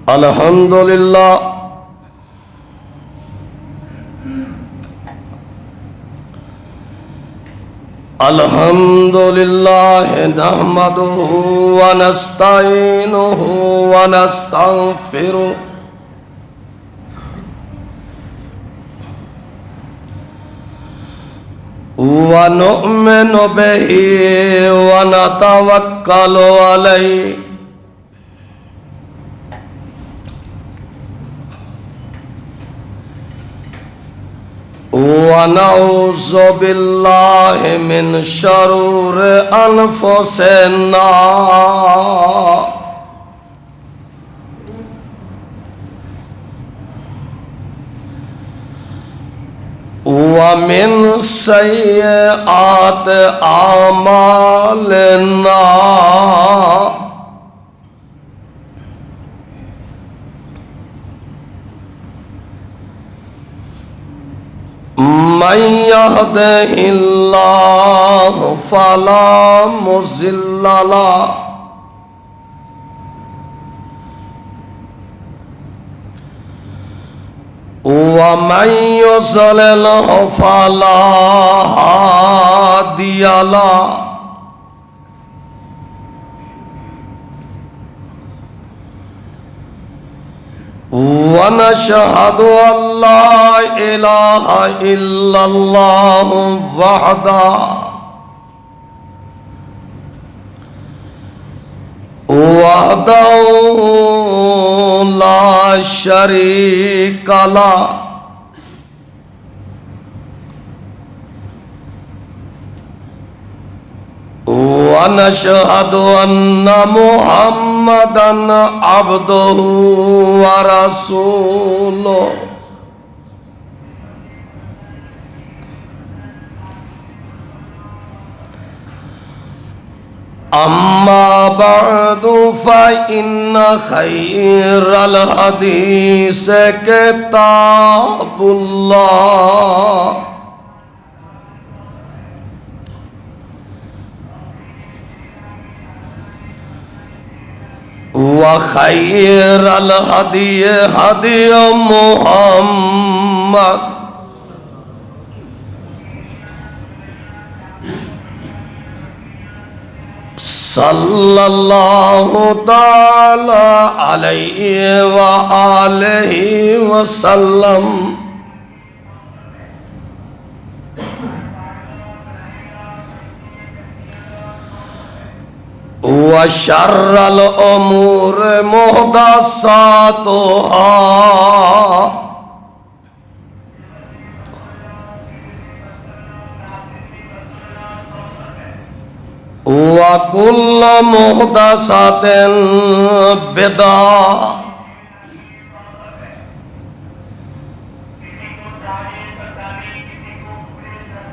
الحمدللہ الحمدللہ نحمدہ ونستعینہ ونستغفرہ ونؤمن بہ ونتوکل علیہ ونعوذ باللہ من شرور انفسنا ومن سیئات اعمالنا من يهده الله فلا مضل له ومن يضلل فلا هادي له ونشهد أن لا إله إلا الله وحده لا شريك له ونشهد أن محمدًا عبده ورسوله أما بعد فإن خير الحديث كتاب الله وخير الهدي هدي محمد صلى الله تعالى عليه وآله وسلم وشر الأمور محدثاتها وكل محدثة بدعة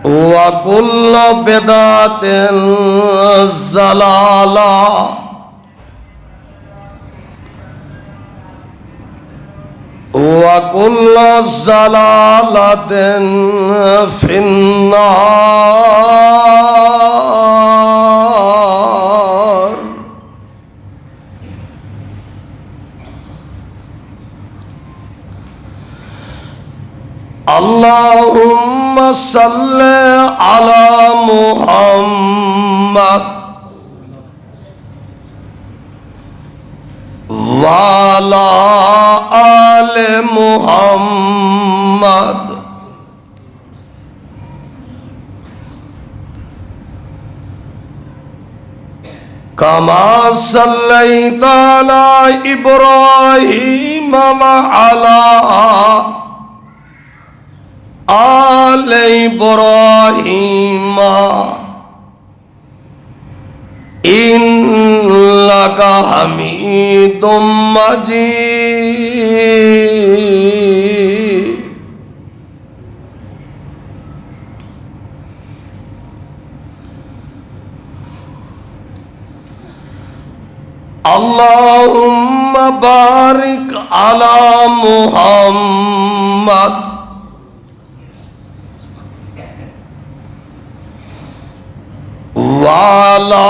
وكل بدعة ضلالة وكل ضلالة في النار اللهم صل على محمد وعلى آل محمد كما صليت على إبراهيم وعلى آل إبراهيم إنك حميد مجيد اللهم بارك على محمد وعلى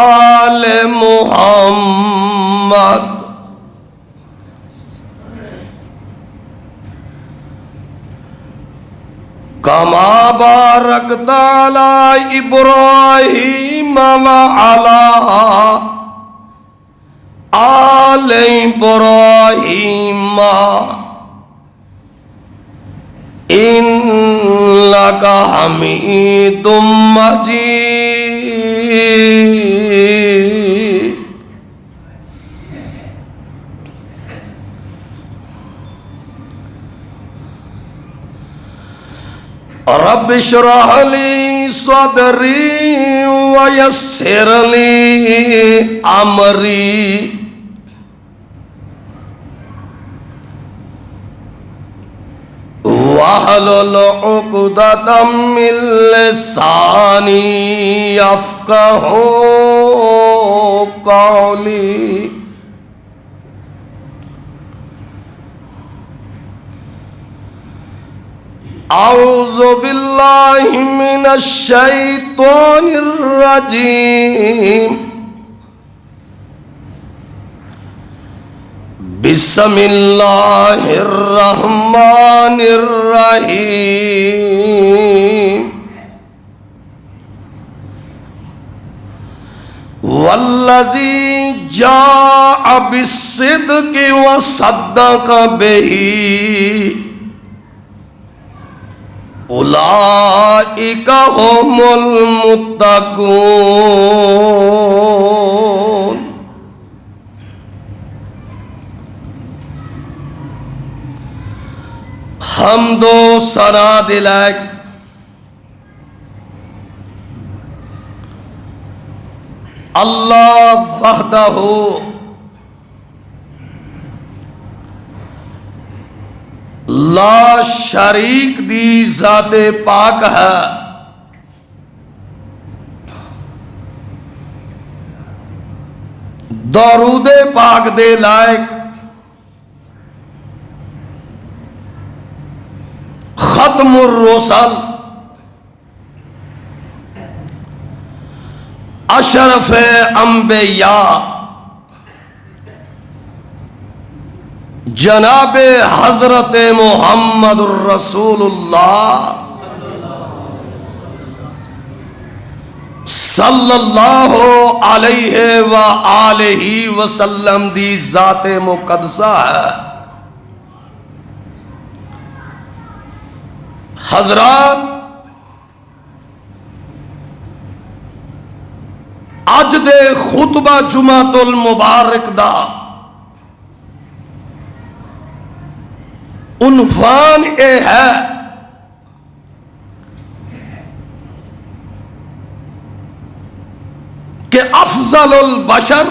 آل محمد كما باركت على إبراهيم وعلى آل إبراهيم إنك حميد مجيد. رب اشرح لي صدري ويسر لي أمري واحلل عقدة من لساني يفقهوا قولي. أعوذ بالله من الشيطان الرجيم. بسم الله الرحمن الرحيم. والذي جاء بالصدق وصدق به أولئك هم المتقون. حمد و ثنا دلائق اللہ وحدہ لا شریک دی ذات پاک ہے. درود پاک دے لائق ختم الرسل اشرف انبیاء جناب حضرت محمد الرسول اللہ صلی اللہ علیہ وآلہ وسلم دی ذات مقدسہ ہے. حضرات اج دے خطبہ جمعۃ المبارک دا عنوان اے ہے کہ افضل البشر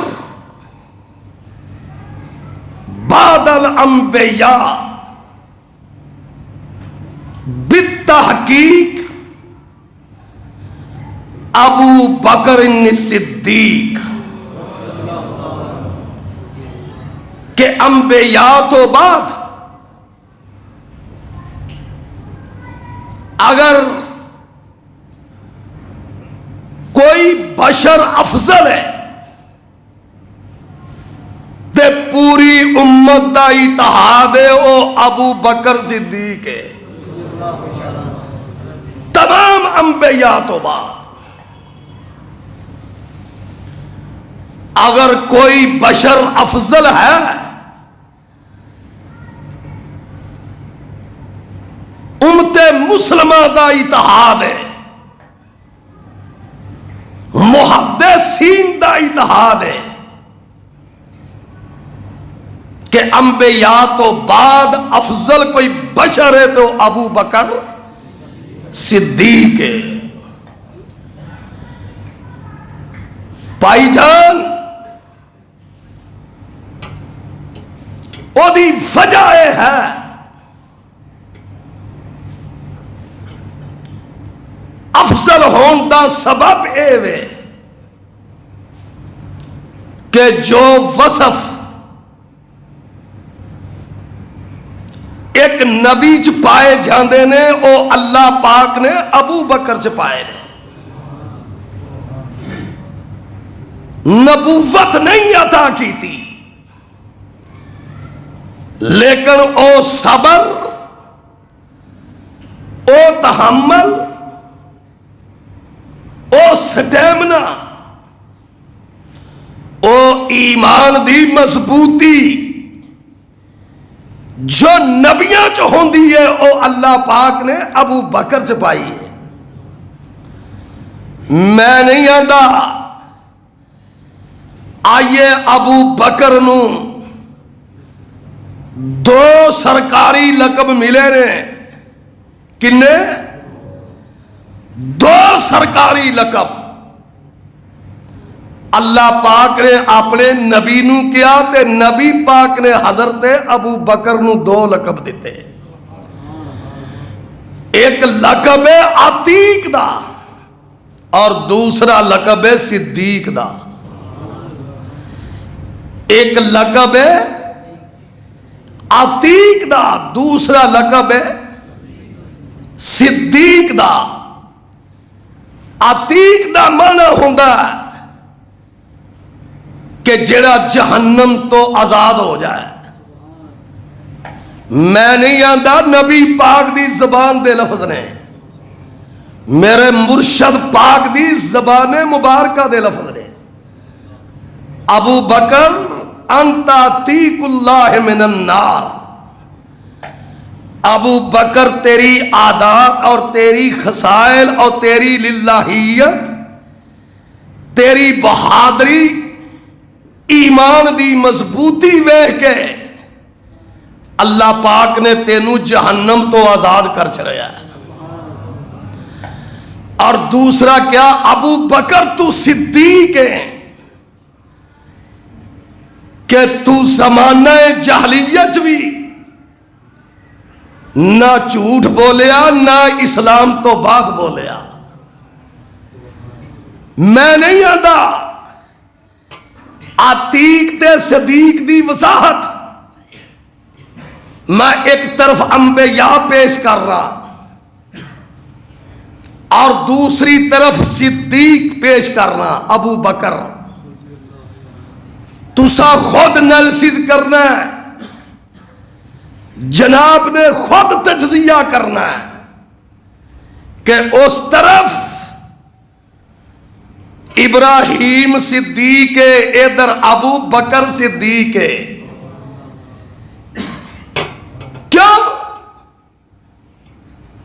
بعد الانبیاء بالتحقیق ابو بکر صدیق. کہ انبیاء تو بعد اگر کوئی بشر افضل ہے تے پوری امت دا اتحاد ہے وہ ابو بکر صدیق ہے. تمام انبیاء تو بعد اگر کوئی بشر افضل ہے امت مسلمہ دا اتحاد ہے، محدثین دا اتحاد ہے کہ انبیاء تو بعد افضل کوئی بشر ہے تو ابو بکر صدیق ہے. بھائی جان وہ دی وجہ ہے افضل ہون دا سبب اے وے کہ جو وصف ایک نبی چ پائے جاندے نے او اللہ پاک نے ابو بکر چ پائے نے. نبوت نہیں عطا کی تھی، لیکن او صبر، او تحمل، او سٹیمنا، او ایمان دی مضبوطی جو نبیاں چ ہوندی ہے او اللہ پاک نے ابو بکر چ پائی ہے۔ میں نہیں آندا آئیے ابو بکر نو دو سرکاری لقب ملے نے، کنے؟ دو سرکاری لقب اللہ پاک نے اپنے نبی نو کیا تے نبی پاک نے حضرت ابو بکر نو دو لقب دیتے۔ ایک لقب ہے عتیق دا اور دوسرا لقب ہے صدیق دا۔ ایک لقب ہے عتیق دا، دوسرا لقب ہے صدیق دا۔ عتیق دا معنی ہوندا ہے کہ جڑا جہنم تو آزاد ہو جائے۔ میں نہیں آندا نبی پاک دی زبان دے لفظ نے، میرے مرشد پاک دی زبان مبارکہ دے لفظ نے۔ ابو بکر انت عتیق اللہ من النار، ابو بکر تیری عادات اور تیری خصائل اور تیری للہیت، تیری بہادری، ایمان دی مضبوطی ویکھ کے اللہ پاک نے تینوں جہنم تو آزاد کر چھڑیا ہے۔ اور دوسرا کیا؟ ابو بکر تو صدیق ہے کہ تو زمانہ جاہلیت بھی نہ جھوٹ بولیا نہ اسلام تو بعد بولیا۔ میں نہیں آندا عتیق تے صدیق دی وضاحت میں ایک طرف انبیاء پیش کر رہا اور دوسری طرف صدیق پیش کر رہا۔ ابو بکر تسا خود نلسد کرنا ہے، جناب نے خود تجزیہ کرنا ہے کہ اس طرف ابراہیم صدیق ہے، ادھر ابو بکر صدیق ہے۔ کیوں؟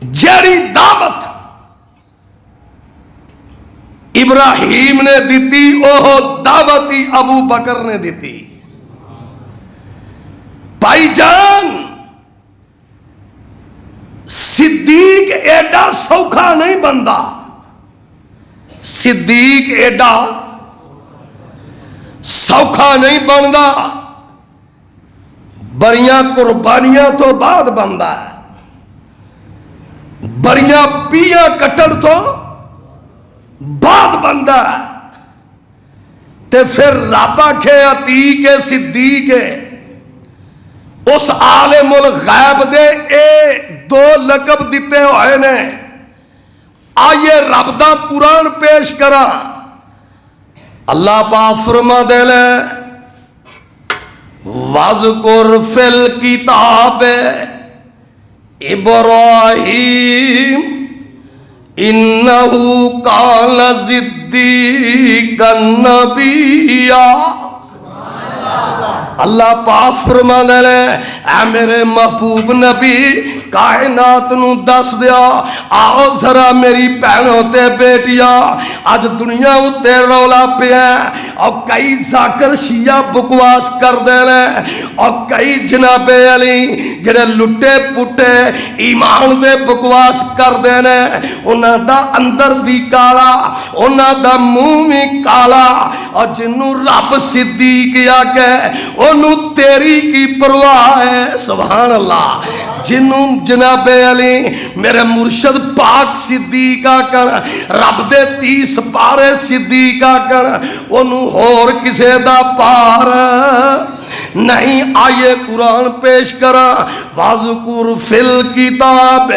جیڑی دعوت ابراہیم نے دیتی وہ دعوت ہی ابو بکر نے دیتی۔ بھائی جان صدیق ایڈا سوکھا نہیں بندا، صدیق ایڈا سوکھا نہیں بندا، بڑیاں قربانیاں تو بعد بندا ہے، بڑیاں پیاں کٹڑ تو بعد بندا ہے۔ تے پھر رب آکھے عتیق صدیق اس عالم الغیب دے اے دو لقب دیتے ہوئے نے۔ آئیے رب دا قرآن پیش کرا، اللہ پاک فرما دے لے وَاذْكُرْ فِي الْكِتَابِ إِبْرَاهِيمَ إِنَّهُ كَانَ صِدِّيقًا نَبِيًّا۔ اللہ پاک فرما دے لے اے میرے محبوب نبی کائنات نو دس دیا، آؤ ذرا میری بہنوں تے بیٹیا، اج دنیا اتے رولا پیا اور کئی ذاکر شیعہ بکواس کر دے لے اور کئی جناب علی جڑے لٹے پٹے ایمان دے بکواس کر دے لے، انہاں دا اندر بھی کالا، انہاں دا منہ بھی کالا، اور جنوں رب صدیق آکے انہوں تیری کی پرواہ ہے۔ سبحان اللہ۔ جنوں جناب علی میرے مرشد پاک صدیق آکن، رب دے 30 پارے صدیق آکن، انہوں ہور کسے دا پار نہیں آئیے قرآن پیش کرا وَاذْكُرْ فِي الْكِتَابِ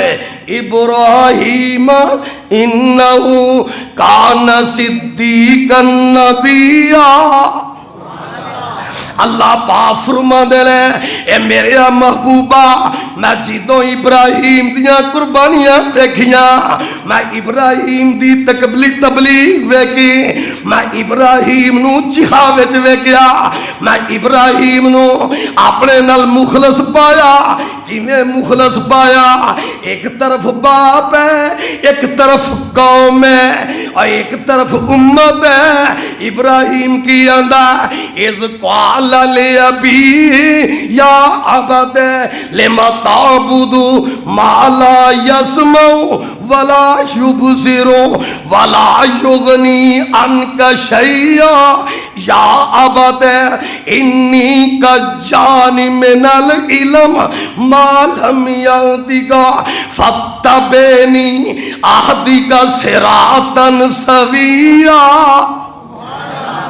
ابراہیم انہو کان صدیقا نبیا۔ اللہ پاک فرما دے لے اے میرے محبوبہ میں جدوں ابراہیم دیاں قربانیاں ویکھیاں، میں ابراہیم دی تبلیغ ویکھی، میں ابراہیم نو جہاد وچ ویکھیا، میں ابراہیم نو اپنے نال مخلص پایا۔ کیویں مخلص پایا؟ ایک طرف باپ ہے، ایک طرف قوم ہے اور ایک طرف امت ہے۔ ابراہیم کی آندا اذ قال لأبی یا ابت لم تعبد ما لا يسمع ولا يبصر ولا يغني عنك شيئا یا ابت انی قد جانی من العلم ما لم یأتک فاتبعنی اہدک صراطا سویا۔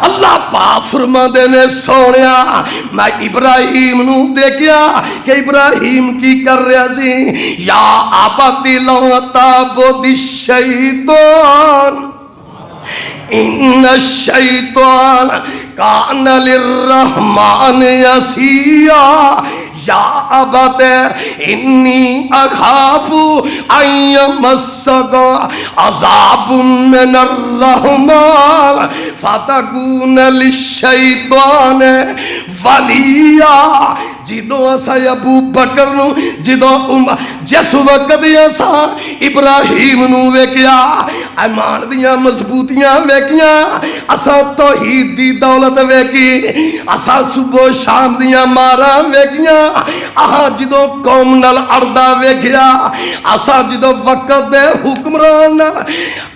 اللہ پاک فرما دینے سونیا میں ابراہیم نو دیکھیا کہ ابراہیم کی کر رہا سی یا آباتی لا تعبد الشیطان ان الشیطان کان للرحمن عصیا۔ یا ابت انی اخاف ان یمسک عذاب من الرحمن فتکون للشیطان ولیا۔ جدوں اسا ابو بکر نو جس وقت اسا ابراہیم نو ویکھیا ایمان دیاں مضبوطیاں ویکھیاں، اسا توحید دی دولت ویکھی، اسا صبح شام دیاں ماراں ویکھیاں، آہاں جدوں قوم نال اڑدا ویکھیا، اسا جدوں وقت دے حکمران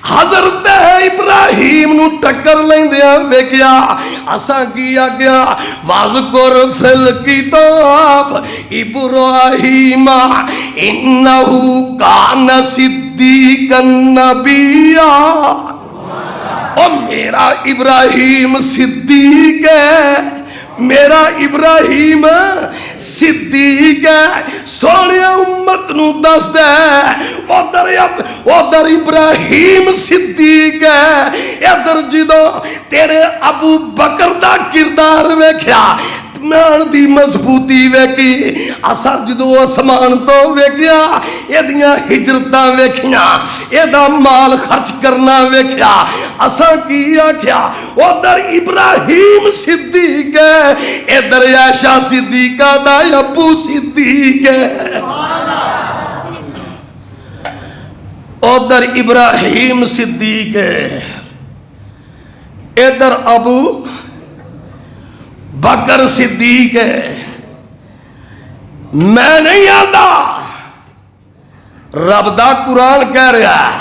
حضرت ابراہیم نو ٹکر لیندیاں ویکھیا، اسا کی آگیا واذکر فی الکتاب ابراہیم انہو کان صدیقا نبیا۔ او میرا ابراہیم صدیق ہے، میرا ابراہیم صدیق ہے۔ سونے امت نو دس دے ادھر ابراہیم صدیق ہے، ادھر جدو تیرے ابو بکر دا کردار ویکھیا مان دی مضبوطی ویکھی، اسا جدو آسمان تو ویکھیا ایدیاں ہجرتاں ویکھیاں، ایدا مال خرچ کرنا ویکھیا، اسا کی آکھیا ادھر ابراہیم صدیق ہے، ادھر عائشہ صدیقہ دا ابو صدیق ہے۔ ادھر ابراہیم صدیق ہے، ادھر ابو بکر صدیق ہے۔ میں نہیں آتا، رب دا قرآن کہہ رہا ہے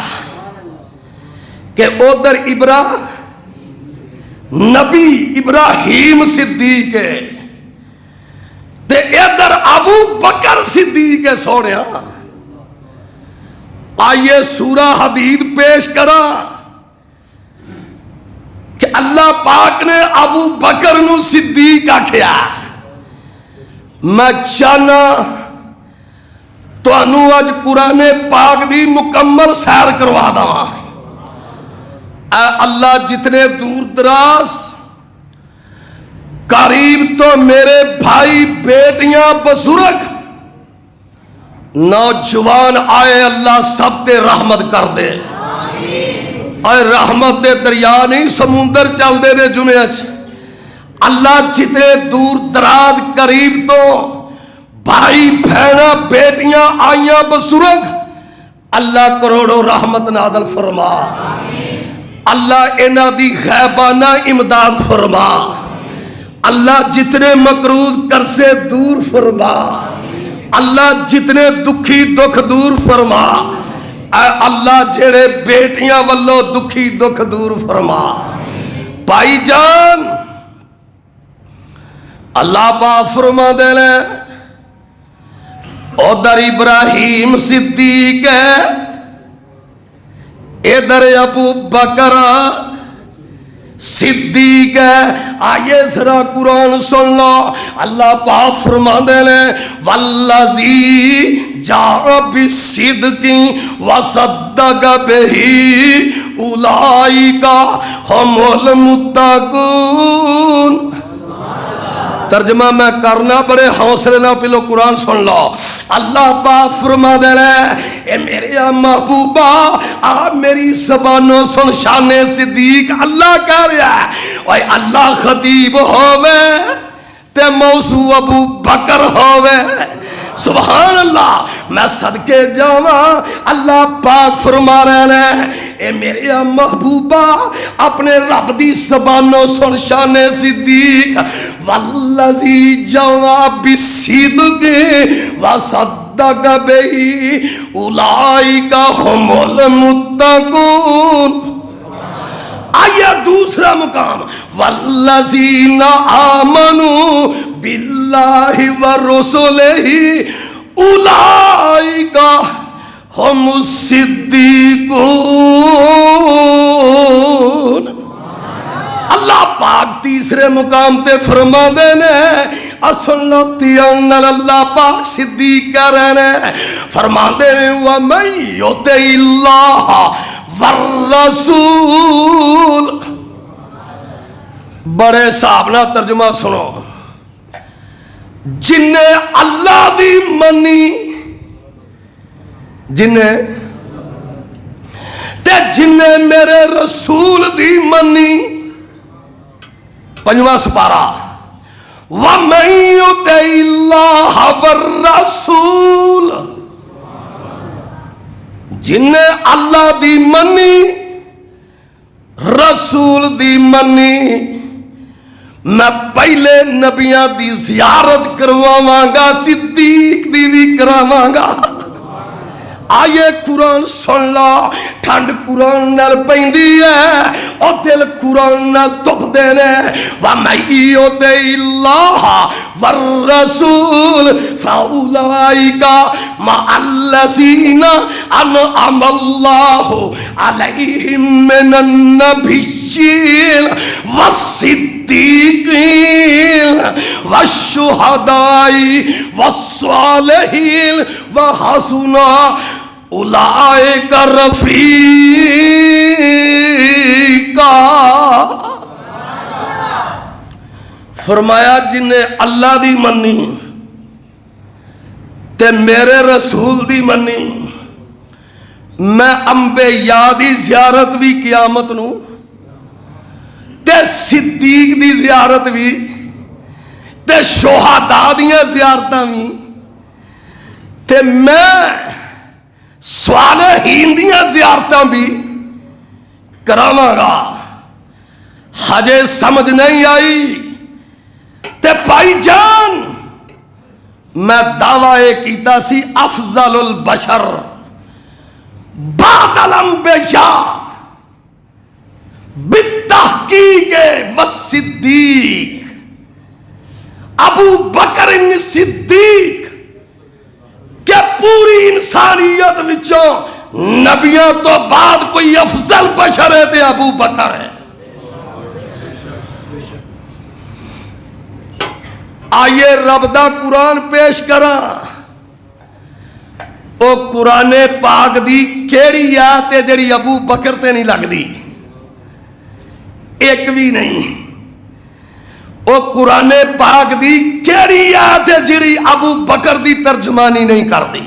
کہ ادھر نبی ابراہیم صدیق ہے تے ادھر ابو بکر صدیق ہے۔ سونیا آئیے سورہ حدید پیش کرا کہ اللہ پاک نے ابو بکر نو صدیق آکھیا۔ میں چاہنا تو انو اج قرآن پاک دی مکمل سیر کروا دا۔ اے اللہ جتنے دور دراز قریب تو میرے بھائی بیٹیاں بزرگ نوجوان آئے اللہ سب تے رحمت کر دے۔ اور رحمت دے دریا نہیں سمندر چل دے نے جمعہ اللہ جتنے دور دراز قریب تو بھائی بہنا بیٹیاں آئیاں بزرگ اللہ کروڑوں رحمت نازل فرما، اللہ انہاں دی غیبانہ امداد فرما، اللہ جتنے مقروض قرضے دور فرما، اللہ جتنے دکھی دکھ دور فرما، اے اللہ جڑے بیٹیاں والو دکھی دکھ دور فرما۔ بھائی جان اللہ پاک فرما دے لے ادھر ابراہیم صدیق ہے، ادھر ابو بکر صدیق ہے۔ آئیے ذرا قرآن سن لو، اللہ پاک فرماندے نے والذی جاء بالصدق وصدق بہ اولئک ھم المتقون۔ ترجمہ میں کرنا، بڑے حوصلے نہ پلو، قرآن سن لو۔ اللہ پاک فرما دے رہے اے میرے محبوبہ، آپ میری زبانوں سن شان صدیق اللہ کہہ رہا ہے۔ اوے اللہ خطیب ہووے تے موضوع ابو بکر ہووے، سبحان اللہ، میں صدقے جاواں، اللہ پاک فرما رہے ہیں اے میرے محبوبہ اپنے رب دی زبانوں سن شان صدیق والذی جاء بالصدق وصدق بہ اولئک ھم المتقون۔ آیا دوسرا مقام والذین آمنوا باللہ ورسلہ اولئک ھم الصدیقون۔ اللہ پاک تیسرے مقام تے فرما دینے اصلتی ان اللہ پاک صدیق کہہ رہے ہیں، فرما دینے وَمَن یُطِعِ اللَّهَ والرسول۔ بڑے صاحب نہ ترجمہ سنو، جن اللہ دی منی، جن میرے رسول دی منی، پنجواں سپارہ وَمَن یُطِعِ اللَّهَ وَالرَّسُولَ، جن اللہ دی منی رسول دی منی، میں پہلے نبیاں دی زیارت کرواواں گا، صدیق دی بھی کرواواں گا۔ آئیے قرآن سن لا، ٹھنڈ قرآن نال پیندی ہے اور دل قرآن نال تپ دینے۔ وَمَن یُطِعِ اللَّهَ وَالرَّسُولَ فَأُولَئِکَ مَعَ الَّذِینَ أَنْعَمَ اللَّهُ عَلَیْہِم مِّنَ النَّبِیِّینَ وَالصِّدِّیقِینَ وَالشُّہَدَاءِ وَالصَّالِحِینَ وَحَسُنَ اولئک رفیقا۔ فرمایا جن نے اللہ دی منی تے میرے رسول دی منی، میں انبیاء دی زیارت بھی قیامت نو تے صدیق دی زیارت بھی تے شہداء دیاں زیارتاں بھی تے میں صالحین دیاں زیارتاں بھی کراواں گا۔ ہجے سمجھ نہیں آئی تے بھائی جان، میں دعویٰ کیتا سی افضل البشر بعد الانبیاء بالتحقیق والصدیق، ابو بکر صدیق کہ پوری انسانیت وچوں نبیوں تو بعد کوئی افضل بشر ہے تے ابو بکر ہے۔ آئیے رب دا قرآن پیش کراں، او قرآن پاک دی کیڑی آیت ہے جڑی ابو بکر تے نہیں لگ دی؟ ایک بھی نہیں۔ او قرآن پاک دی کیڑی آیت ہے جڑی ابو بکر دی ترجمانی نہیں کر دی؟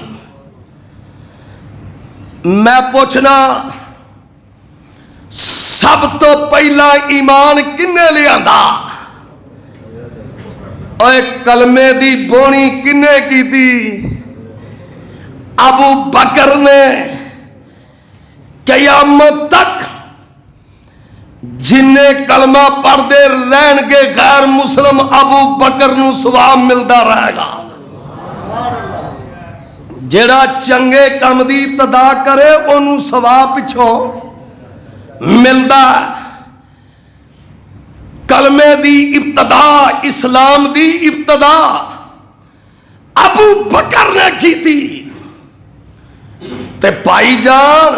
میں پوچھنا، سب تو پہلا ایمان کنے لے آندا؟ اوے کلمے دی بونی کنے کی تھی؟ ابو بکر نے۔ قیامت تک جن کلمہ پڑھتے رہن گے غیر مسلم، ابو بکر نو ثواب ملتا رہے گا۔ جڑا چنگے کم دی ابتدا کرے انہوں ثواب پچھوں ملتا۔ کلمے دی ابتدا، اسلام دی ابتدا ابو بکر نے کی تھی۔ تے بھائی جان،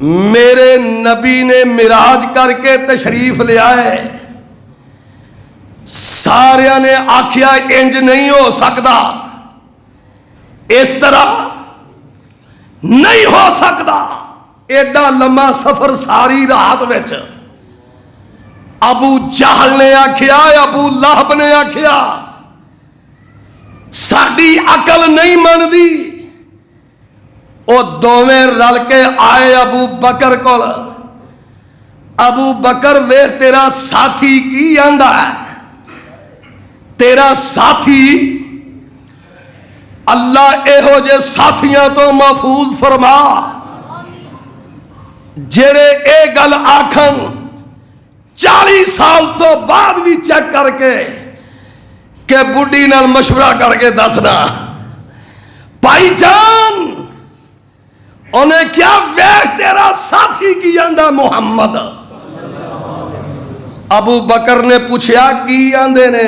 میرے نبی نے معراج کر کے تشریف لیا ہے. سارے نے آخیا انج نہیں ہو سکتا, اس طرح نہیں ہو سکتا. ایڈا لمبا سفر ساری رات وچ. ابو جہل نے آخیا, ابو لہب نے آخیا ساڈی عقل نہیں منتی. وہ دونیں رل کے آئے ابو بکر کو. ابو بکر ویخ تیرا ساتھی کی آندا ہے, تیرا ساتھی اللہ ایہو جے ساتھیاں تو محفوظ فرما جڑے اے گل آکھن 40 سال تو بعد بھی چیک کر کے کہ بڈی نال مشورہ کر کے دسنا بھائی جان انہیں کیا ویخ تیرا ساتھی کی آندا محمد. ابو بکر نے پوچھا کی آندے نے؟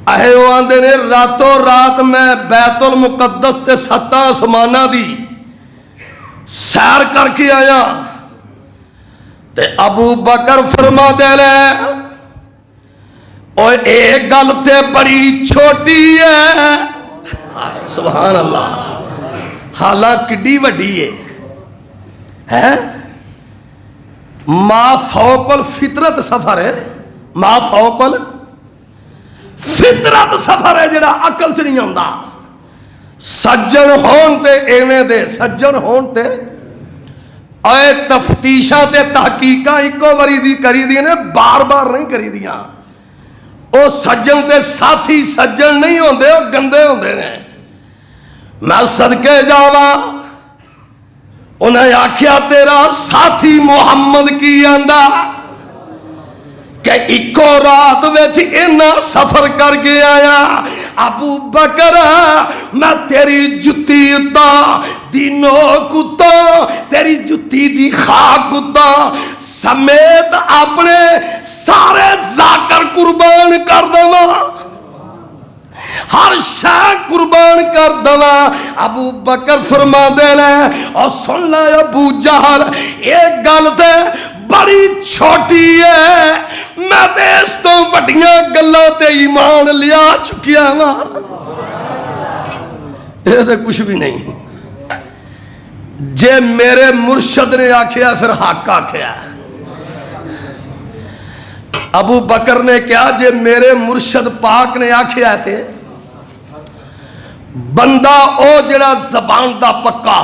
وہ آندے نے راتوں رات میں بیت المقدس تے 7 آسماناں دی سیر کر کے آیا. تے ابو بکر فرما دے لے اوے ایک گل تے بڑی چھوٹی ہے. سبحان اللہ, حالانکہ کڈی وڈی ہے. ما فوق الفطرت سفر ہے, ما فوق الفطرت سفر ہے جڑا عقل چ نہیں آندا. سجن ہون تے ایویں دے سجن ہون تے اے تفتیشاں تے تحقیقاں ایکو واری دی کری دی نے, بار بار نہیں کری دیاں. او سجن تے ساتھی سجن نہیں ہوندے, او گندے ہوندے نے. میں صدقے جاواں انہیں آخیا تیرا ساتھی محمد کی آندا کہ ایکو رات وچ اینا سفر کر کے آیا. ابو بکر میں تیری جتی اتا دینو کتا تیری جتی دی خاک کتا سمیت اپنے سارے ذاکر قربان کر دوا, ہر شے قربان کر دوا. ابو بکر فرما دے لے اور سن لے ابو جہل ایک گل تے بڑی چھوٹی ہے, میں تے اس تو وڈیاں گلاں تے ایمان لیا چکیا ہاں. یہ تے کچھ بھی نہیں. جے میرے مرشد نے آکھیا پھر حق آکھیا. ابو بکر نے کیا جے میرے مرشد پاک نے آکھیا تے بندہ او جڑا زبان دا پکا,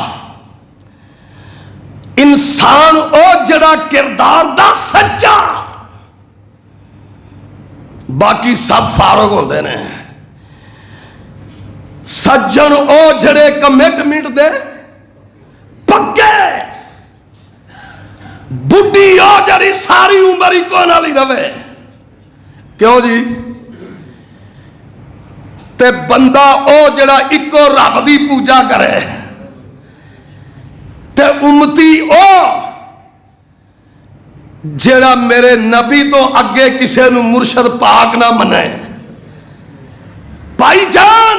انسان او جڑا کردار دا سچا, باقی سب فارغ ہوندے نے. سجن او جڑے کمٹمنٹ دے پکے, بڈی او جڑی ساری عمر ہی کو نال ہی رہے. کیوں جی؟ تے بندہ او جڑا اکو رب دی پوجا کرے, تے امتی او جڑا میرے نبی تو اگے کسے نو مرشد پاک نہ منے. بھائی جان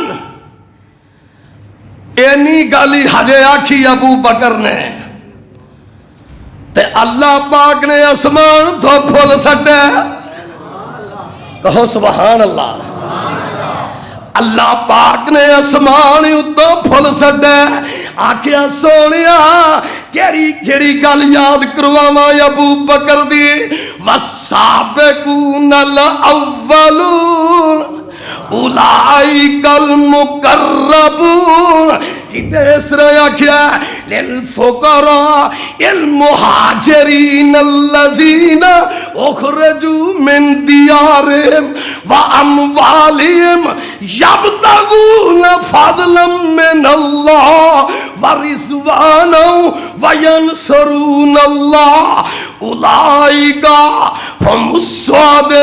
اینی گالی ہجے آکھی ابو بکر نے تے اللہ پاک نے آسمان تو پھل سٹے. کہو سبحان اللہ. اللہ پاک نے آسمان اتوں پھل سٹے. آکھیا سونیا کیڑی کیڑی گل یاد کرواواں ابو بکر دی. والسابقون الاولون اولئک المقربون. کتے اس طرح آکھیا للفقراء المہاجرین الذین اخرجوا من دیارہم واموالہم یبتغون فضلا من اللہ ورضوانا وینصرون اللہ اولئک هم الصادقون.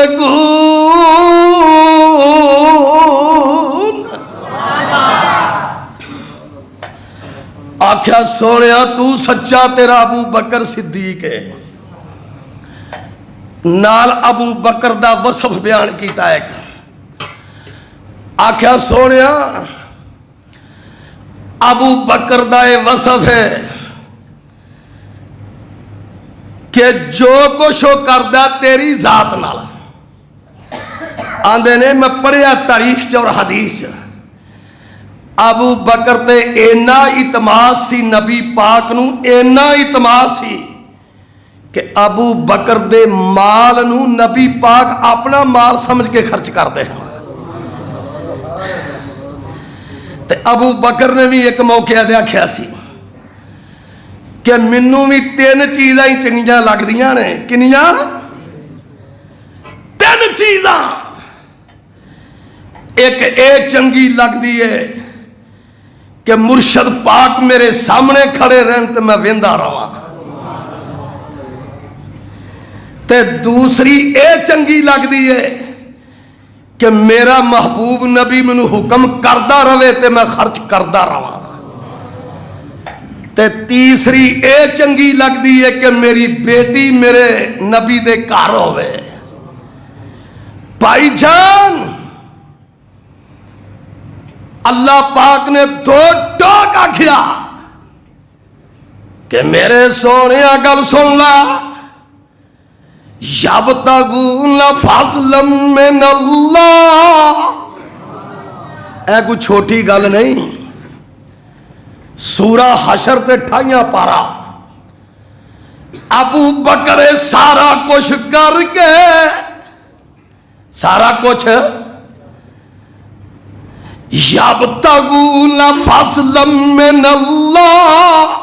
آکھیا سونیا تو سچا تیرا ابو بکر صدیق ہے. نال ابو بکر دا وصف بیان کیتا ایک. آکھیا سونیا ابو بکر دا اے وصف ہے کہ جو کچھ وہ کردا تیری ذات نال آندے نے میں پڑھیا تاریخ اور حدیث ابو بکر تے اینا اعتماد سی نبی پاک نو اینا اعتماد سی کہ ابو بکر دے مال نو نبی پاک اپنا مال سمجھ کے خرچ کر دے تے ابو بکر نے بھی ایک موقع دے آکھیا سی کہ منوں بھی 3 چیزاں ہی چنگیاں لگدیاں نے کنیاں 3 چیزاں ایک اے چنگی لگدی ہے کہ مرشد پاک میرے سامنے کھڑے رہن تے میں ویندا رہاں تے دوسری اے چنگی لگدی ہے کہ میرا محبوب نبی مینوں حکم کردا رہے تے میں خرچ کردا رہاں تے تیسری اے چنگی لگدی ہے کہ میری بیٹی میرے نبی دے گھر ہوے بھائی جان اللہ پاک نے 2 ٹوک آکھیا کہ میرے سونے گل سن لا یبتغون فضلا من اللہ اے کوئی چھوٹی گل نہیں سورہ حشر تے 28 پارا ابو بکر سارا کچھ کر کے سارا کچھ یبتغون فضلا من اللہ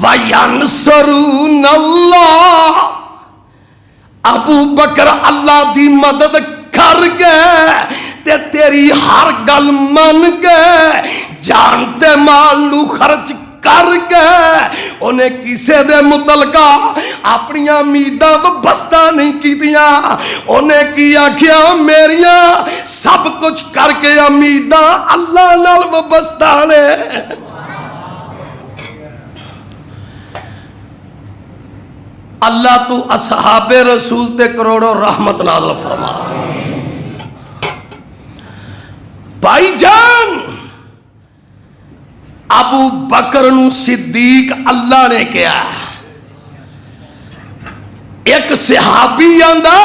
وینصرون اللہ ابو بکر اللہ دی مدد کر گئے تے تیری ہر گل من گئے جانتے مال نو خرچ کر گئے انہیں کسے دے متعلقہ اپنی امیداں وابستہ نہیں کی دیاں انہیں کی آکھیا میریاں سب کچھ کر کے امیداں اللہ نال وابستہ نے اللہ تو اصحاب رسول تے کروڑوں رحمت نازل فرما بھائی جان ابو بکر نو صدیق اللہ نے کیا ایک صحابی آندا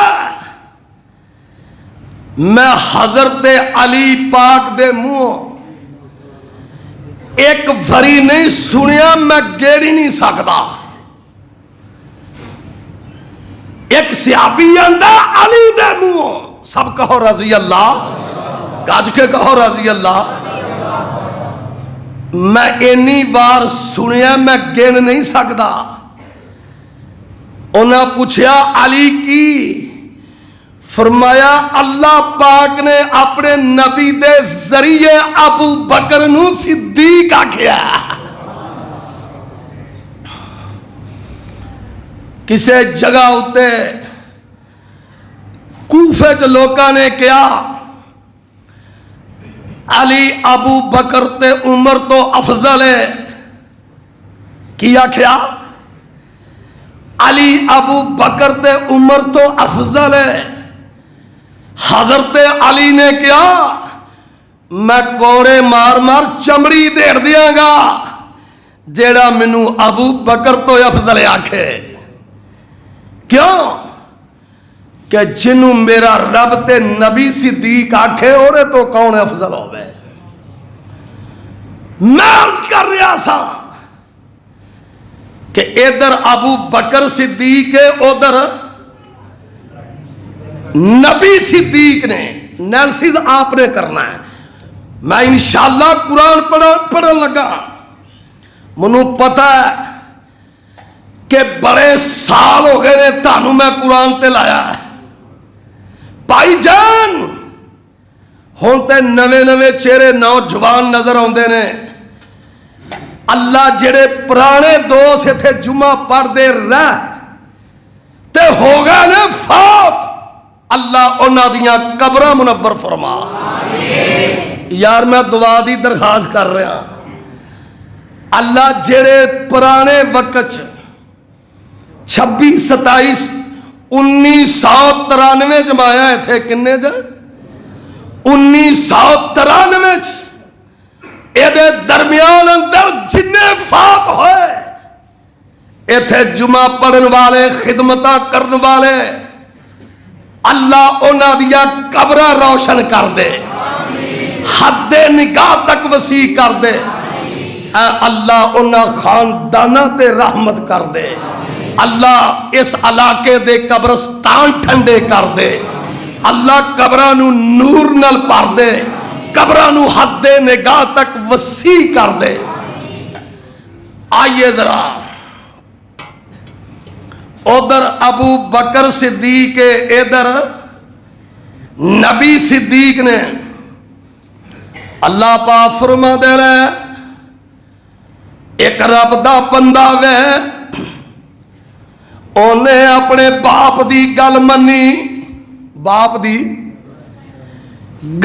میں حضرت علی پاک دے منہ ایک وری نہیں سنیا میں گیڑی نہیں سکتا ایک صحابی آندا علی دے منہ سب کہو رضی اللہ گاج کے کہو رضی اللہ میں اینی بار سنیا میں گن نہیں سکتا انہاں پوچھیا علی کی فرمایا اللہ پاک نے اپنے نبی دے ذریعے ابو بکر نو صدیق آکھیا کسے جگہ ہوتے کوفے چ لوکاں نے کیا علی ابو بکر تے عمر تو افضل ہے کیا کیا علی ابو بکر تے عمر تو افضل ہے حضرت علی نے کیا میں کوڑے مار مار چمڑی دیڑ دیاں گا جیڑا منو ابو بکر تو افضل آکھے کیوں کہ جنوں میرا رب تے نبی صدیق آکھے اورے تو کون افضل ہوئے میں عرض کر رہا سا کہ ادھر ابو بکر صدیق ہے ادھر نبی صدیق نے نیلسز آپ نے کرنا ہے میں انشاءاللہ قرآن پڑھن لگا منو پتا ہے کہ بڑے سال ہو گئے نے تانوں میں قرآن تے لایا ہے بھائی جان ہون تے نوے نوے چہرے نوجوان نظر آندے نے اللہ جڑے پرانے دوست تھے جمعہ پڑھ دے رہ تے ہوگا نے فوت اللہ انہاں دیاں قبراں منور فرما یار میں دعا دی درخواست کر رہا اللہ جڑے پرانے وقت 26 27 1993 جمایا تھے کنے جا 1993 اے دے درمیان اندر جننے فات ہوئے ایتھے جمعہ پڑھن والے خدمتاں کرن والے اللہ انہاں دیاں قبراں روشن کر دے، حد نگاہ تک وسیع کر دے، اے اللہ انہاں خانداناں تے رحمت کر دے، اللہ اس علاقے دے قبرستان ٹھنڈے کر دے، اللہ قبراں نو نور نال بھر دے، قبراں نو حد نگاہ تک وسیع کر دے۔ آئیے ذرا ادھر ابو بکر صدیق، ادھر نبی صدیق نے اللہ پاک فرما دے رہے ایک رب دا بندہ وے، انہیں اپنے باپ دی گل منی، باپ دی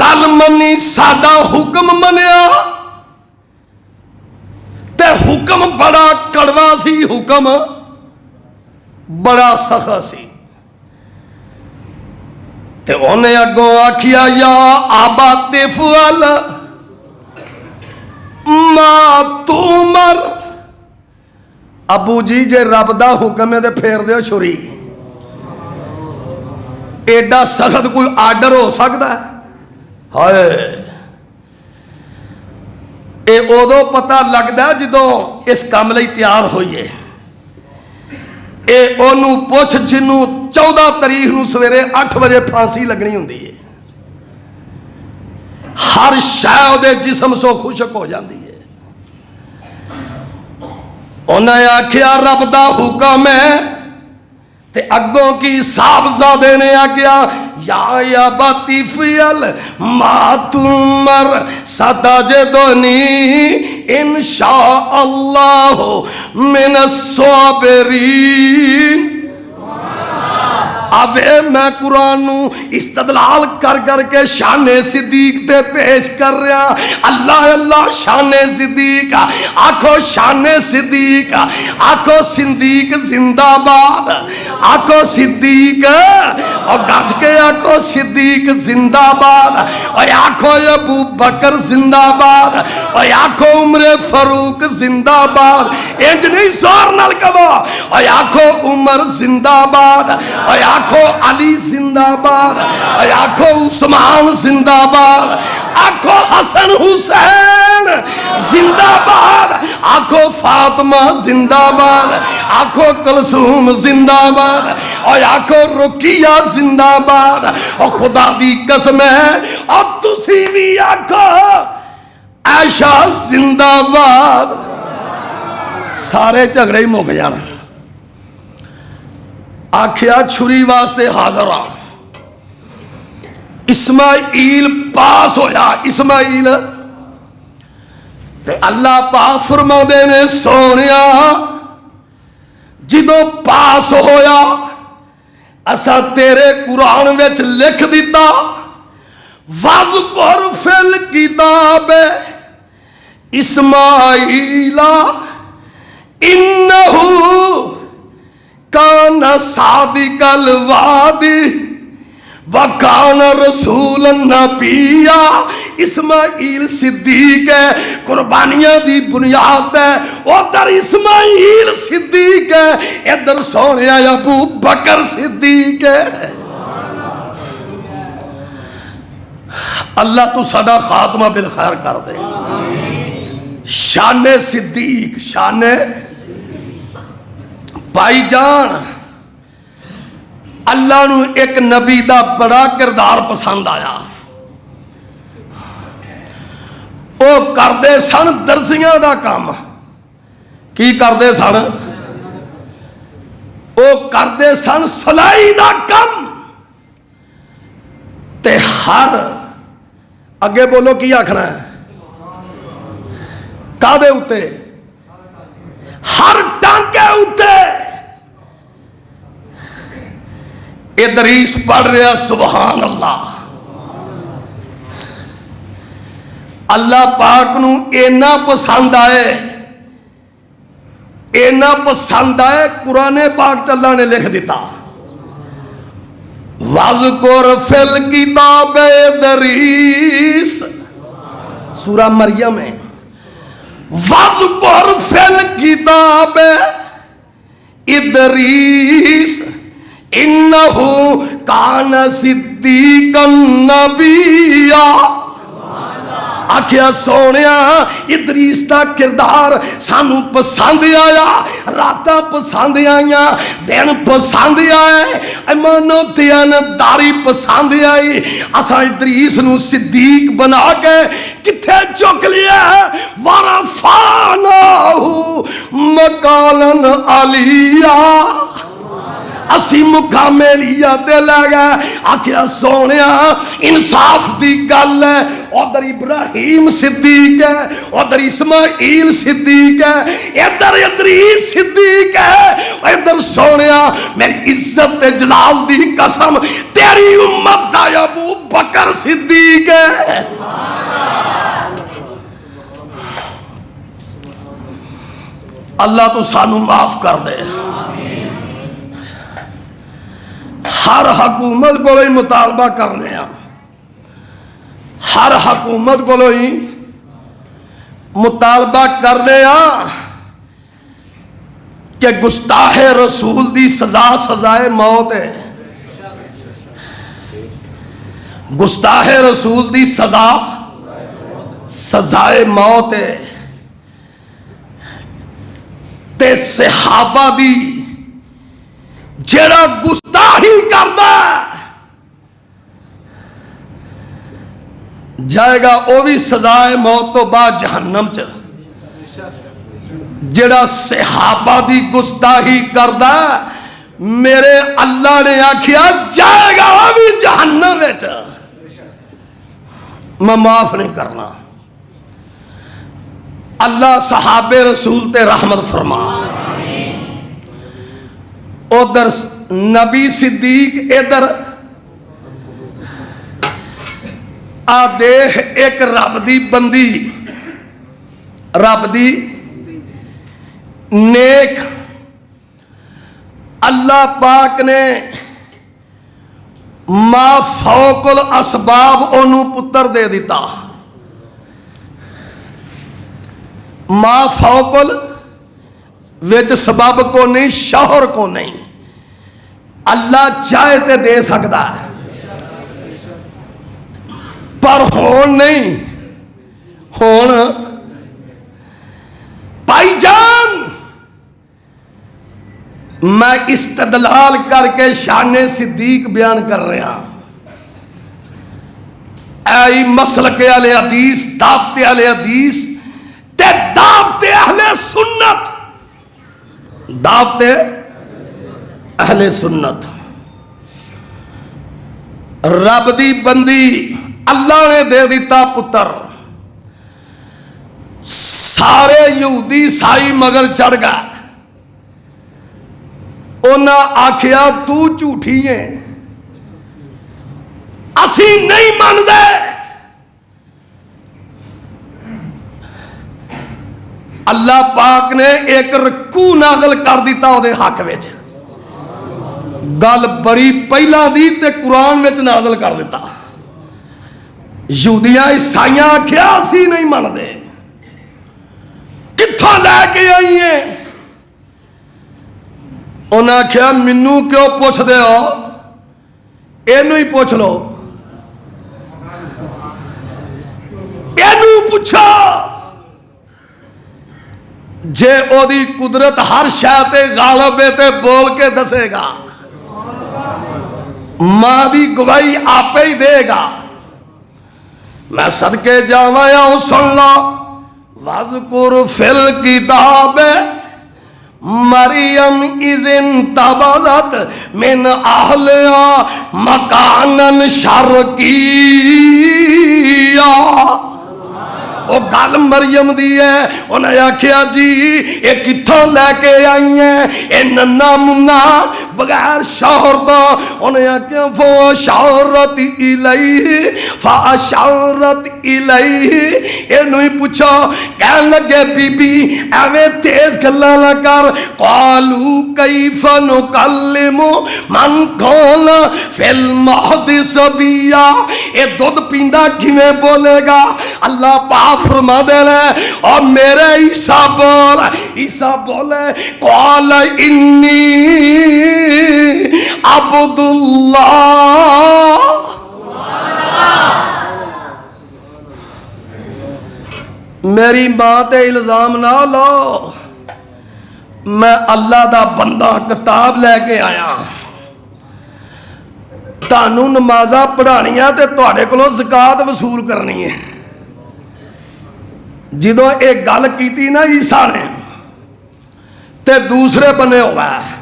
گل منی، ساڈا حکم منیا تے حکم بڑا کڑوا سی، حکم بڑا سخت سی، تے انہیں اگوں آکھیا یا آبا تفعل ما تؤمر، ابو جی جے رب دا حکم ہے تے پھیر دیو چھری، ایڈا سخت کوئی آرڈر ہو سکتا ہے؟ ہائے اے ادو پتہ لگتا ہے جدوں اس کام لئی تیار ہوئیے، اے اونوں پوچھ جنوں 14 تاریخ نو سویرے 8 بجے پھانسی لگنی ہوندی ہے، ہر شے دے جسم سو خشک ہو جاندی ہے۔ انہیں آکھیا رب دا حکم ہے، تے اگوں کی صاحبزادے نے آکھیا یا باتی فیل ما تمر ستجدنی انشاء اللہ من الصابرین۔ اب میں قرآن نو استدلال کر کر کے شان صدیق تے پیش کر رہا، اللہ اللہ شان صدیق، آکھو شان صدیق، آکھو صدیق زندہ باد، آکھو صدیق، اور گج کے آکھو صدیق زندہ باد، اور آکھو ابو بکر زندہ باد، اور آکھو عمر فاروق زندہ باد، انج نہیں زور نال کہو، اور آکھو عمر زندہ باد، اور آکھو علی زندہ باد، اور آکھو عثمان زندہ باد، آکھو حسن حسین زندہ باد، آکھو فاطمہ زندہ باد، آکھو کلثوم زندہ باد، اور آکھو رقیہ زندہ باد، اور خدا دی قسم ہے اور تسی بھی آکھو عائشہ زندہ باد، سارے جھگڑے ہی مک جانا۔ آکھیا چھری واسطے حاضر آ، اسماعیل پاس ہویا، اسماعیل تے اللہ پاک فرما دے نے سونیا جدوں پاس ہویا اسا تیرے قرآن وچ لکھ دیتا وَذْكُرْ فِي الْكِتَابِ اسماعیل انہو کان صادق الوعد وکان رسول نبی، اسماعیل صدیق ہے، قربانیاں دی بنیاد ہے، ادھر اسماعیل صدیق ہے، ادھر سونے ابو بکر صدیق ہے۔ اللہ تو ساڈا خاتمہ بالخیر کر دے۔ شان صدیق، شان بھائی جان، اللہ نو ایک نبی دا بڑا کردار پسند آیا، او کردے سن درزیاں دا کام، کی کردے سن؟ او کردے سن سلائی دا کام، تے ہر اگے بولو کی آکھنا ہے کادے اتے؟ ہر ٹانکے اتے ادریس پڑھ رہا سبحان اللہ، اللہ پاک نو اینا پسند آئے، اینا پسند آئے، قرآن پاک چ اللہ نے لکھ دیتا وَذْكُرْ فِي الْكِتَابِ ادریس، سورہ مریم میں وَذْكُرْ فِي الْكِتَابِ ادریس انہو کان صدیقا نبیا آکھیا سونیا ادریس دا کردار سانو پسند آیا، راتاں پسند آئیاں، دن پسند آئے، ایمانو دیانتداری پسند آئی، اساں ادریس نو صدیق بنا کے کتھے چک لیا ہے، ورفعناہ مکانا علیہ، اسی مقام علیہ تے لے گئے۔ آکھیا سونیا انصاف دی گل ہے، ادھر ابراہیم صدیق ہے، ادھر اسماعیل صدیق ہے، ادھر ادریس صدیق ہے، ادھر سونیا میری عزت تے جلال دی قسم تیری امت دا ابو بکر صدیق ہے۔ اللہ تو سانو معاف کر دے۔ ہر حکومت کو ہی مطالبہ کرنے ہیں، ہر حکومت کو ہی مطالبہ کرنے ہیں کہ گستاخ رسول دی سزا سزائے موت ہے، گستاخ رسول دی سزا سزائے موت ہے، تے صحابہ دی جڑا گستاخی کردا جائے گا وہ بھی سزائے موت تو بعد جہنم چ، جڑا صحابہ دی گستاخی کردا میرے اللہ نے آکھیا جائے گا وہ بھی جہنم وچ، میں معاف نہیں کرنا۔ اللہ صحابہ رسول تے رحمت فرما، ادھر نبی صدیق، ادھر آ دیکھ ایک رب دی بندی، رب دی نیک، اللہ پاک نے ما فوق الاسباب انہوں پتر دے دیتا، ما فوق وچ سبب کو نہیں، شوہر کو نہیں، اللہ چاہے تے دے سکتا ہے پر ہون نہیں، ہون بھائی جان میں استدلال کر کے شان صدیق بیان کر رہا، اے مسلک اہل حدیث، دعوت اہل حدیث تے دعوت اہل سنت، دعوت اہل سنت، رب دی بندی اللہ نے دے دیتا پتر، سارے یہودی عیسائی مگر چڑھ گئے، انہاں آکھیا تو جھوٹی ہے، اسی نہیں مان دے، اللہ پاک نے ایک رکوع نازل کر دیتا وہ دے حق وچ، گل بڑی پہلا دی تے قرآن وچ نازل کر دیتا، یہودیاں عیسائیاں آکھیا اسی نہیں مان دے، کتھوں لے کے آئی ہیں، انہاں آکھیا منوں کیوں پوچھ دے ہو، اینو ہی پوچھ لو، اینو پوچھا، جے او دی قدرت ہر شے تے غالب ہے تے بول کے دسے گا، ماں دی گواہی آپے ہی دے گا، میں صدقے جاواں یا سن لا، وَاذْكُرْ فِي الْكِتَابِ مریم اذ انتبذت من اہلها مکانا شرقیا، وہ گل مریم دی ہے، انہیں آکھیا جی یہ کتھوں لے کے آئی ہیں، اے ننا منا بغیر شوہر دا انہیں آکھیا فاشارت الیہ فاشارت الیہ اینو ہی پوچھا کہن لگے بی بی ایویں تیز گلاں نہ کر قالوا کیف نکلم من کان فی المہد صبیا اے دودھ پیندا کیویں بولے گا اللہ پاک فرما دے لے اور میرے عیسیٰ بول عیسیٰ بولے قال انی عبد اللہ میری ماں تے الزام نہ لو میں اللہ دا بندہ کتاب لے کے آیا تانوں نمازاں پڑھانیاں تے تواڈے کولوں زکات وصول کرنی ہے جدوں ایک گل کیتی نا عیسیٰ نے تے دوسرے بنے ہوا ہے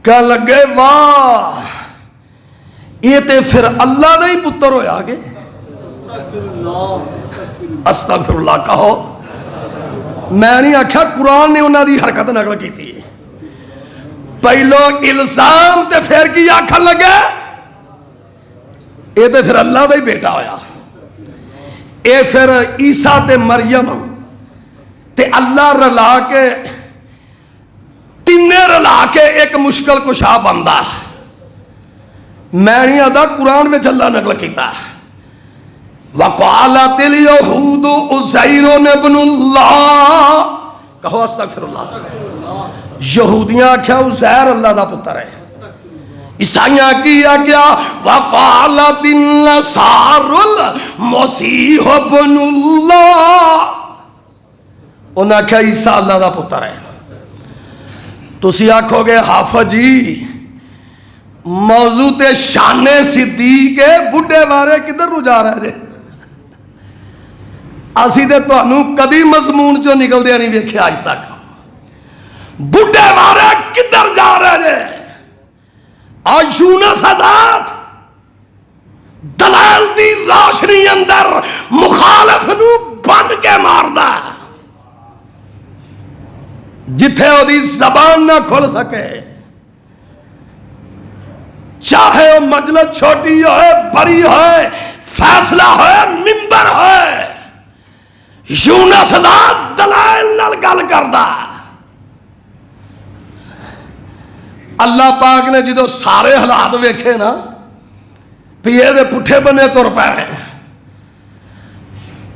کہ لگے واہ یہ تے پھر اللہ دا ہی پتر ہویا کہ استغفر اللہ کہو میں نہیں آکھیا قرآن نے انہاں دی حرکت نقل کیتی ہے پہلو الزام تے پھر کی آکھن لگے یہ تے پھر اللہ دا ہی بیٹا ہویا اے پھر عیسیٰ تے مریم تے اللہ رلا کے تینے رلا کے ایک مشکل کشا بندہ میں نہیں آدھا قرآن میں اللہ نقل کیتا وَقَالَتِ الْيَهُودُ عُزَيْرٌ ابْنُ اللَّهِ کہو استغفر اللہ یہودیاں کیا عزیر اللہ دا پتر ہے عیسائیاں کیا کیا وَقَالَتِ النَّصَارُ الْمَسِيحُ ابْنُ اللَّهِ انہاں کیا عیسیٰ اللہ دا پتر ہے تسی آکھو گے حافظ جی موضوع تے شان صدیق بڈھے بارے کدھر رو جا رہے جے اسی تے تانوں کدی مضمون چوں نکل دیا نہیں ویکھیا آج تک بڈھے بارے کدھر جا رہے جے آج یونس حضرت دلال دی روشنی اندر مخالف نو بن کے ماردا جتھے او دی زبان نہ کھل سکے چاہے وہ مجلس چھوٹی ہوئے بڑی ہوئے فیصلہ ہوئے ممبر ہوئے یونس حضرت دلائل نال گل کردا اللہ پاک نے جدو سارے حالات ویکھے نا پیے دے پٹھے بنے تر پے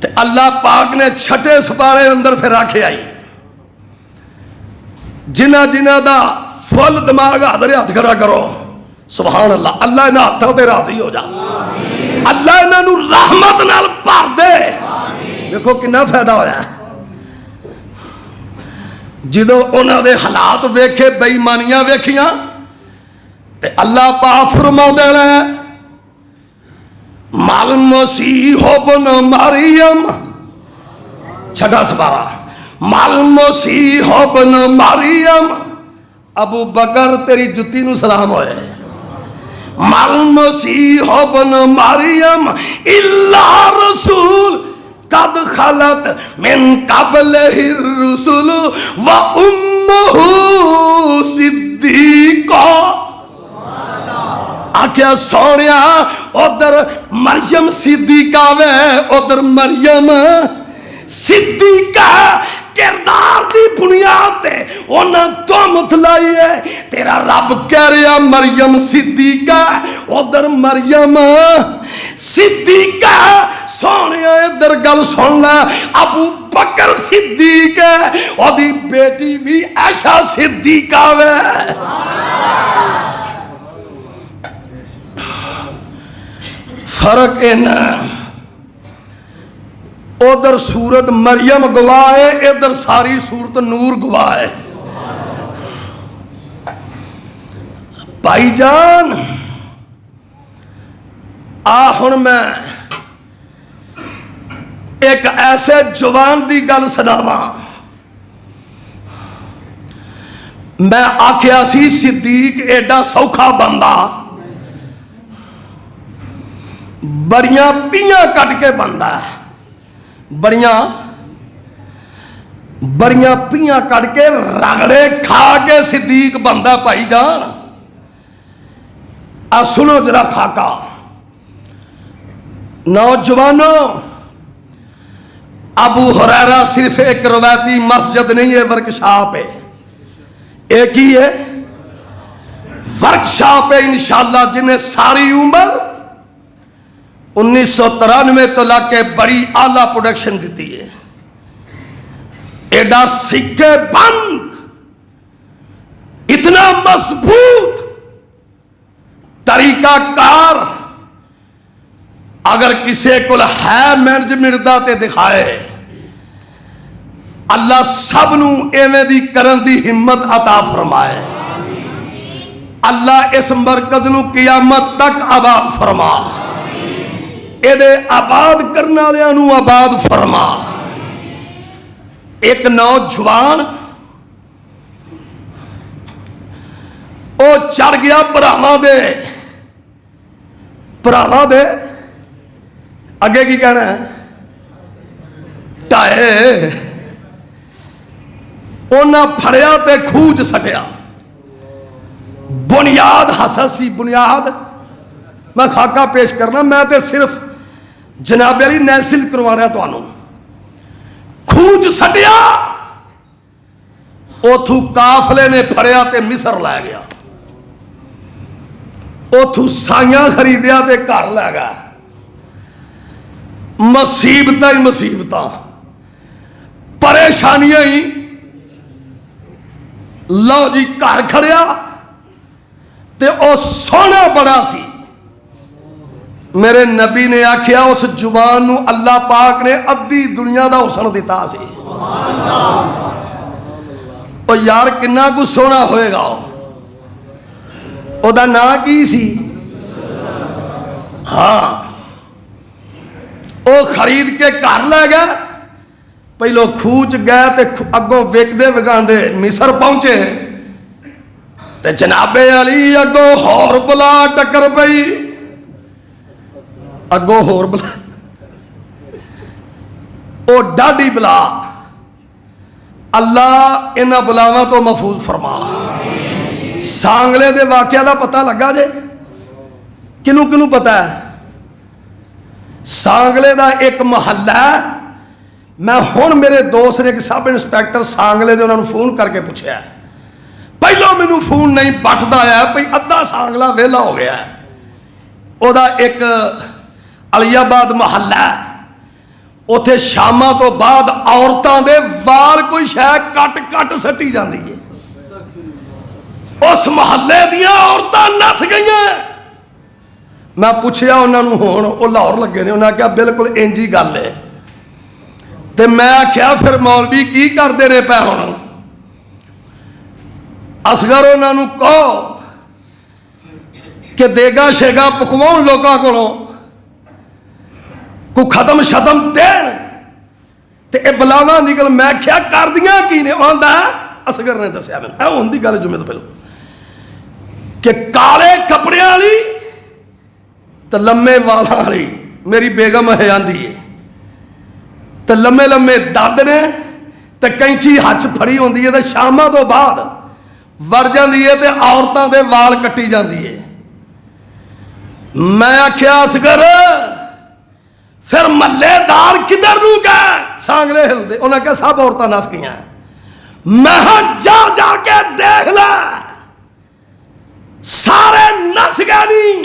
تے اللہ پاک نے چھٹے سپارے اندر پھر آکھے آئی جنہ جنہ دا فل دماغ حاضر ہاتھ کھڑا کرو سبحان اللہ اللہ انہاں ہاتھوں تے راضی ہو جا اللہ انہاں نو رحمت نال بھر دے دیکھو کنا فائدہ ہویا جدو انہاں دے حالات ویکھے بے ایمانیاں ویکھیاں تے اللہ پاک فرماؤندے نے مال مسیح ابن مریم چھٹا سپارہ مال مسیح ابن مریم ابو بکر تیری جتی نو سلام ہوئے مال مسیح ابن مریم الا رسول قد خلت من قبلہ الرسل و امہ صدیقہ آکھیا سونیا ادھر مریم صدیقہ وے ادھر مریم صدیقہ کردار دی بنیاد تے انہاں تہمت لائی ہے تیرا رب کہہ رہا مریم صدیقہ ادھر مریم صدیقہ سونے ادھر گل سن لے ابو بکر صدیق ہے اودی بیٹی بھی عائشہ صدیقہ وے فرق اینا ادھر سورت مریم گواہ ہے ادھر ساری سورت نور گواہ ہے بھائی جان آہن میں ایک ایسے جوان دی گل سناواں میں آکھیا سی صدیق ایڈا سوکھا بندہ بڑیاں پیاں کٹ کے بندہ ہے بڑیاں پیاں کٹ کے رگڑے کھا کے صدیق بندہ بھائی جان سنو ذرا خاکہ، نوجوانوں، ابو ہریرہ صرف ایک روایتی مسجد نہیں ہے، ورکشاپ ہے، ایک ہی ہے ورکشاپ ہے انشاءاللہ، جنہیں ساری عمر 1993 تو لگ کے بڑی اعلیٰ پروڈکشن دیتی ہے، ایڈا سکے بند، اتنا مضبوط طریقہ کار، اگر کسی کو ہے مینجمنٹ دا تے دکھائے، اللہ سب نو ایویں دی کرن دی ہمت عطا فرمائے، اللہ اس مرکز نو قیامت تک آباد فرما، اے دے آباد کرنا والےاں نو آباد فرما۔ ایک نوجوان او چڑھ گیا پراواں دے اگے کی کہنا ہے ٹائے، انہاں پھڑیا تے کھوج سٹیا، بنیاد حساسی بنیاد، میں خاکہ پیش کرنا، میں تے صرف جناب علی نیسل کروا رہا تو آنوں، کھوج سٹیا، اوتھو کافلے نے پھڑیا تے مصر لے گیا، اوتھو سائیاں خریدیا تے گھر لے گیا، مصیبتاں ہی مصیبتاں، پریشانیاں ہی، لو جی گھر کھڑیا تے او سونا بڑا سی، میرے نبی نے آکھیا اس جوان نو اللہ پاک نے ادھی دنیا دا حسن دیتا سی، او یار کنہ کو سونا ہوئے گا، او دا نا کی سی، ہاں او خرید کے گھر لے گیا، پہلو کھوچ گئے تے اگوں ویکدے وگاندے مصر پہنچے تے جناب علی اگوں ہور بلا ٹکر پئی، اگوں ہور بلا، او ڈاڈی بلا، اللہ انہاں بلاواں تو محفوظ فرما۔ سانگلے دے واقعہ دا پتہ لگا جے، کنوں کنوں پتہ ہے؟ سانگلے دا ایک محلہ ہے، میں ہون میرے دوست نے ایک سب انسپیکٹر سانگلے دے انہوں نے فون کر کے پوچھا ہے، پہلو میں نو فون نہیں بٹھدا ہے، پہی ادھا سانگلہ ویلا ہو گیا ہے، او دا ایک علی آباد محلہ ہے، اوتھے شامہ تو بعد عورتاں دے وال کوئی شے کٹ کٹ سٹی جاندی ہے، اس محلے دیاں عورتاں نس گئی ہیں، میں پوچھیا انہوں نے ہون وہ لاہور لگے نے، انہوں نے کہا بالکل انجی گل ہے، تے میں کیا پھر مولوی کی کر دے رہے پہ ہونا، اصغر انہوں نے کہو کہ دیگا شیگا پکوان لوگاں کو ختم شتم دین تے اے بلاواں نکل، میں کیا کر دیاں کی نے، آن دا اصغر نے دسیا میں، اے ہون دی گل جمعے تو پہلو کہ کالے کپڑے والی تے لمے والا والی میری بیگم ہے آندی ہے، تے لمے لمے داد نے تے کینچی ہچ پھڑی ہوندی ہے تے شامہ تو بعد ور جاندی ہے تے عورتاں دے وال کٹی جاندی ہے، میں آکھیا اصغر پھر محلے دار کدھر نو گئے، سانگلے ہل دے، انہاں کہا سب عورتاں نس گئیاں، میں جا جا کے دیکھ لے سارے نس گئے نہیں،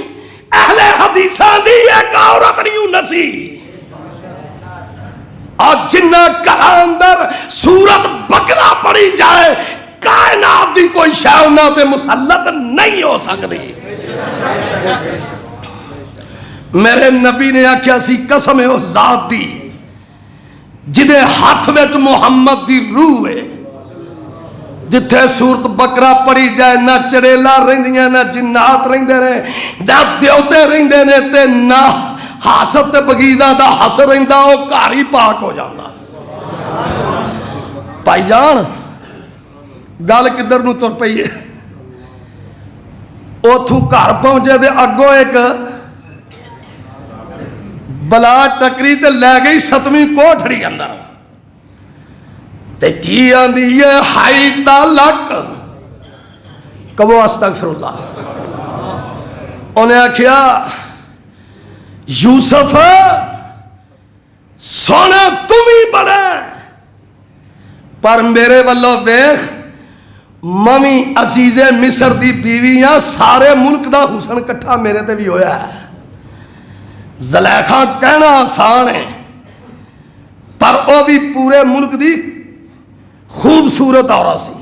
اہل حدیثاں دی ایک عورت نہیں نسی، اور جنہ گھر اندر سورت بقرہ پڑھی جائے کائنات دی کوئی شے انہاں تے مسلط نہیں ہو سکتی۔ میرے نبی نے آکھیا سی قسم ہے اس ذات دی جدے ہاتھ وچ محمد دی روح ہے، جتھے سورت بقرہ پڑھی جائے نہ چڑیلا رہندیاں نہ جنات رہندے نے نہ دیوتے رہندے نے تے نہ حاسد تے بغیزاں دا حسر رہندا، او گھر ہی پاک ہو جاندا۔ بھائی جان گل کدھر نو تر پئی ہے، اوتھوں گھر پہنچے تے اگوں ایک بلا ٹکری تے لے گئی 7ویں کوٹھڑی اندر، تے کی آندی یہ ہائی تالک، کبو استغفر اللہ، انہیں آخیا یوسف سونا تم ہی بڑا پر میرے والوں ویخ ممی عزیز مصر دی بیویاں سارے ملک دا حسن کٹھا میرے تے بھی ہویا ہے. زلیخا کہنا آسان ہے پر وہ بھی پورے ملک دی خوبصورت عورت سی.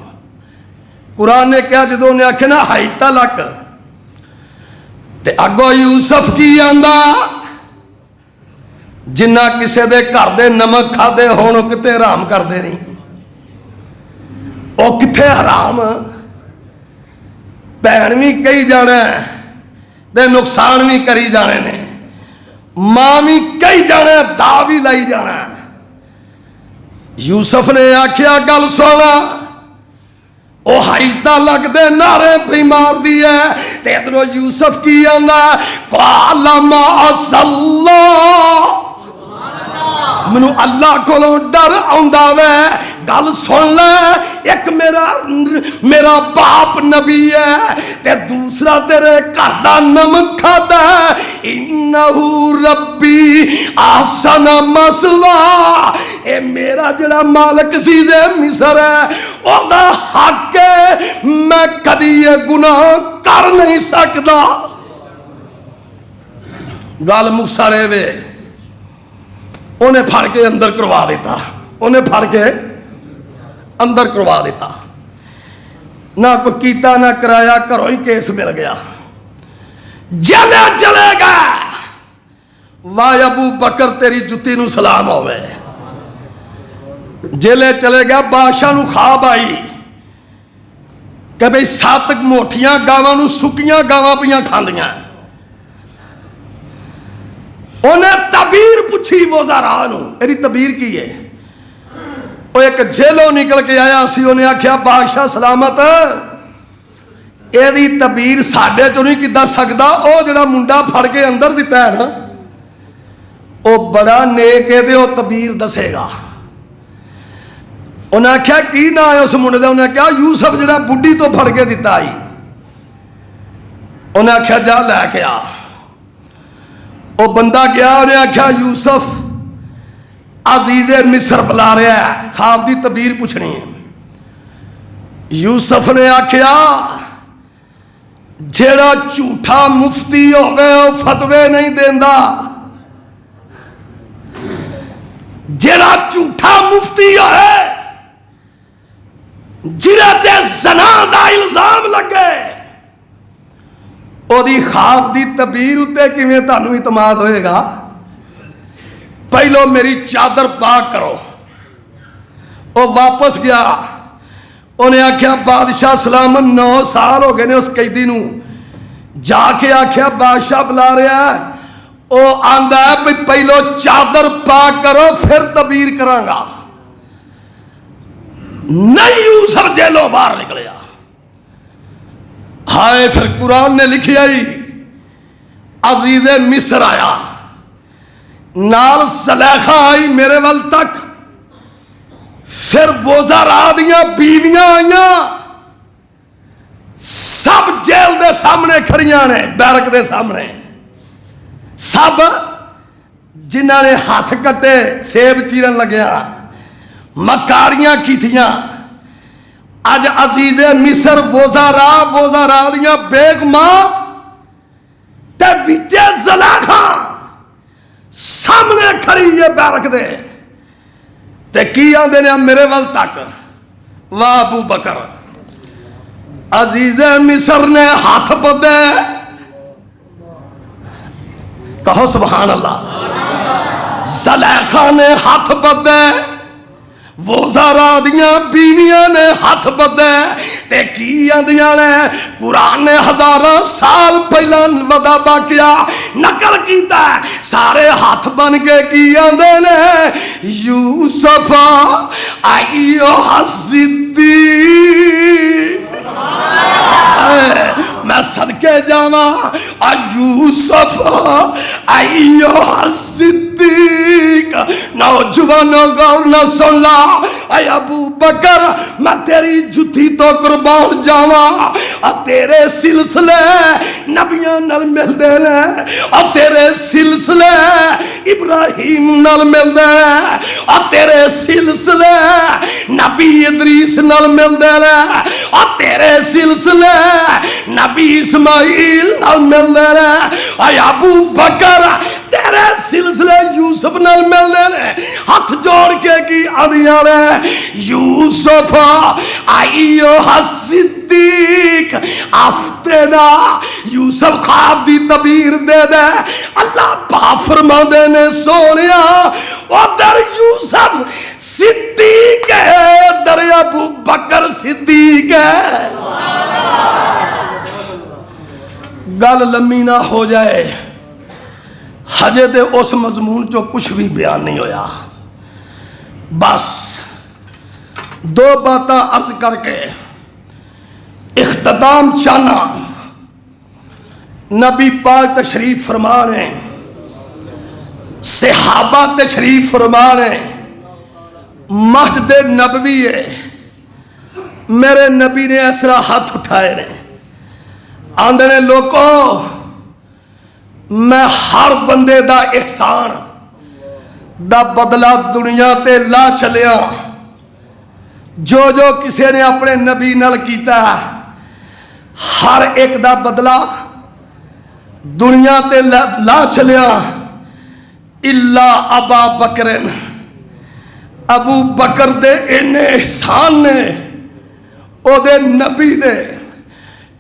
قرآن نے کیا جدوں نے آکھے نا ہائی تلک تے اگو یوسف کی آندا جنہ کسے دے گھر دے نمک کھادے ہون او کتے حرام کر دے نہیں او کتھے حرام بہن بھی کئی جانا دے نقصان بھی کری جانے نے ماں بھی کئی جانا دا بھی لائی جانا. یوسف نے آکھیا گل سونا او ہائیتا لگ دے نعرے پہ مار دیئے تے ادھرو یوسف کی آندا قال معاذ اللہ منو اللہ کو ڈر آندا وے. گل سن لے ایک میرا باپ نبی ہے تے دوسرا تیرے گھر دا نمک کھادا ہے. انہو ربی احسن مثوا اے میرا جڑا مالک عزیز مصر ہے او دا حق ہے میں کدی یہ گناہ کر نہیں سکدا. گل مکسارے وے انہیں پھڑ کے اندر کروا دیتا انہیں پھڑ کے اندر کروا دیتا نہ کوئی کیتا نہ کرایا کرو ہی کیس مل گیا جلے چلے گا. واہ ابو بکر تیری جتی نو سلام ہوئے. جلے چلے گیا بادشاہ نو خواب آئی کہ بھئی 7 موٹیاں گاواں نو سکیاں گاواں پیاں کھاندیاں. انہیں تعبیر پوچھی وزراء نو ایری تعبیر کی ہے. وہ ایک جیلوں نکل کے آیا سی انہیں آکھیا بادشاہ سلامت اے دی تعبیر ساڈے چوں نہیں کیتا سکدا او جڑا منڈا پھڑ کے اندر دیتا ہے نا او بڑا نیک ہے تے او تعبیر دسے گا. انہیں آکھیا کی نہ ہے اس منڈے دا انہیں کہا یوسف جڑا بڈھی تو پھڑ کے دیتا آئی. انہیں آکھیا جا لے کے آ. او بندہ گیا انہیں آکھیا یوسف عزیز مصر بلا رہا ہے خواب دی تعبیر پوچھنی ہے. یوسف نے آکھیا جیڑا جھوٹا مفتی ہوئے او فتوے نہیں دیندا. جیڑا جھوٹا مفتی ہوئے جرے تے زنا دا الزام لگے او دی خواب دی تعبیر اتے کیویں تانوں اعتماد ہوئے گا. پہلو میری چادر پاک کرو. وہ واپس گیا انہیں آکھیا بادشاہ سلامت 9 سال ہو گئے نے اس قیدی نو. جا کے آکھیا بادشاہ بلا رہا ہے وہ آندا ہے پہلو چادر پاک کرو پھر تعبیر کراں گا. نہیں یوسف جیلوں باہر نکلیا. ہائے پھر قرآن نے لکھی آئی عزیز مصر آیا نال زلیخا آئی میرے ول تک. پھر وزراء دیاں بیویاں آئیاں سب جیل دے سامنے کھڑیاں نے بیرک دے سامنے سب جنہاں نے ہاتھ کٹے سیب چیرن لگیا مکاریاں کیتیاں. اج عزیز مصر وزراء دیاں بیگمات تے وچے زلیخا سامنے کھڑی یہ بیرک دے تے کی آندے نے میرے ول تک. واہ ابو بکر عزیز مصر نے ہاتھ بدے کہو سبحان اللہ. زلیخا نے ہاتھ بدے وزراء دیاں بیویاں نے ہاتھ بدے تے کی آندیاں نے قرآن نے 1000 سال پہلا ودا واقعہ نقل کیتا ہے. سارے ہاتھ بن کے کی آندے نے یوسف ایھا الصدیق. میں صدقے جاواں یوسف ایھا الصدیق صدیق نوجوانوں غور نہ سن لا اے ابو بکر میں تیری جُتی تو قربان جاواں تیرے سلسلے نبیاں نال ملدے نے تیرے سلسلے ابراہیم نال ملدے نے تیرے سلسلے نبی ادریس نال ملدے نے تیرے سلسلے نبی اسماعیل نال ملدے نے اے ابو بکر تیرے سلسلے یوسف نال ملدے نے ہاتھ جوڑ کے کی آدیاں نے یوسف آئیو صدیق آفتنا یوسف خواب دی تعبیر دے دے اللہ پاک فرما دے نے سونیا ادھر یوسف صدیق ہے ادھر ابو بکر صدیق ہے گل لمبی نہ ہو جائے ہجے تے اس مضمون چو کچھ بھی بیان نہیں ہویا بس دو باتاں عرض کر کے اختتام چاہنا نبی پاک تشریف فرما رہے صحابہ تشریف فرما رہے مسجد نبوی ہے میرے نبی نے اس طرح ہاتھ اٹھائے رہے آندھنے لوگوں میں ہر بندے دا احسان دا بدلہ دنیا تے لا چلیا جو جو کسی نے اپنے نبی نال کیتا ہر ایک دا بدلہ دنیا تے لا چلیا الا ابا بکرن ابو بکر دے انہیں احسان نے او دے نبی دے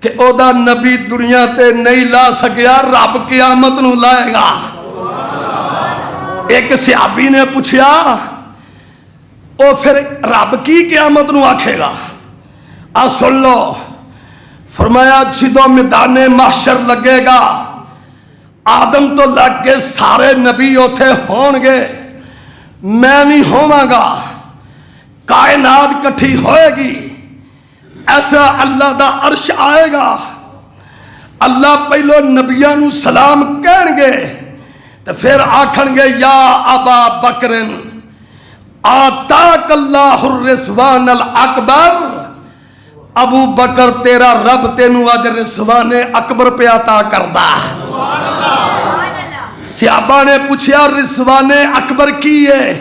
کہ او دا نبی دنیا تے نہیں لا سکیا رب قیامت نو لائے گا ایک صحابی نے پوچھیا او پھر رب کی قیامت نو آکھے گا سن لو فرمایا جدو میدان محشر لگے گا آدم تو لگ کے سارے نبی اوتھے ہون گے میں بھی ہوواں گا کائنات کٹھی ہوئے گی ایسا اللہ دا عرش آئے گا اللہ پہلو نبیاں نو سلام کہن گے تو پھر آکھن گے یا ابا بکرن آتاک اللہ الرضوان الاکبر ابو بکر تیرا رب تینو آج رضوان اکبر پہ عطا کردا صحابہ نے پوچھا رضوان اکبر کی ہے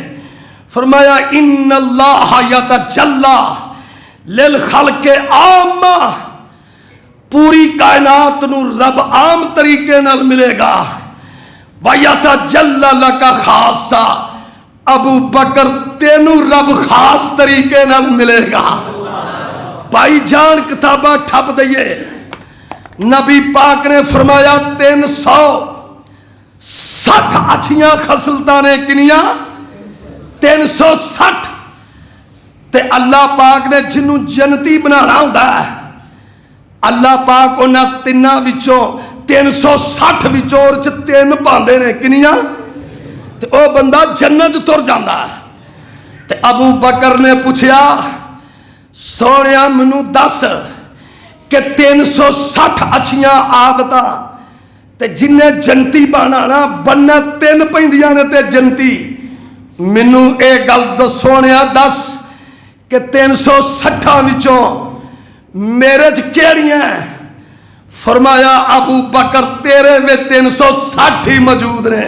فرمایا ان اللہ یتجلی للخلق عامہ پوری کائنات نو رب عام طریقے نال ملے گا وَيَتَجَلَّ لَكَ خَاصًا ابو بکر تینو رب خاص طریقے نال ملے گا بھائی جان کتابہ ٹھپ دئیے نبی پاک نے فرمایا 360 اچھیاں خصلتانے کنیاں 360 تے اللہ پاک نے جنوں جنتی بنانا ہوندا ہے اللہ پاک انہاں تیناں وچوں 360 وچوں تین پاندے نے کنیاں تے او بندہ جنت تر جاندا ہے تے ابو بکر نے پوچھیا سونیا منوں دس کہ 360 اچھیاں عادتاں تے جنہیں جنتی بنانا بننا تین پیندیاں نے تے جنتی منوں اے گل دسونیا دس کہ 360 وچوں میرے کیڑیاں فرمایا ابو بکر تیرے میں 360 ہی موجود نے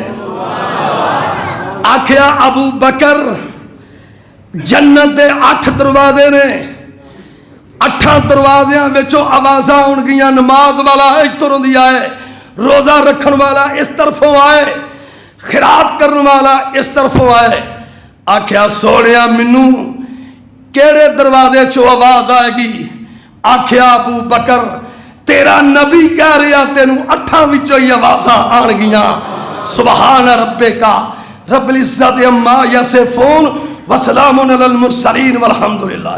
آکھیا ابو بکر جنت دے 8 دروازے نے 8 دروازیاں وچوں آوازاں ہون گیاں نماز والا اس طرح دی آئے روزہ رکھن والا اس طرفوں آئے خیرات کرن والا اس طرفوں آئے آکھیا سونیا منوں کیڑے دروازے چو آواز آئے گی آکھیا ابو بکر تیرا نبی کہہ رہا تینوں 8 وچوں ہی آوازاں آن گیاں سبحان ربک رب العزت عما یصفون وسلام علی المرسلین والحمدللہ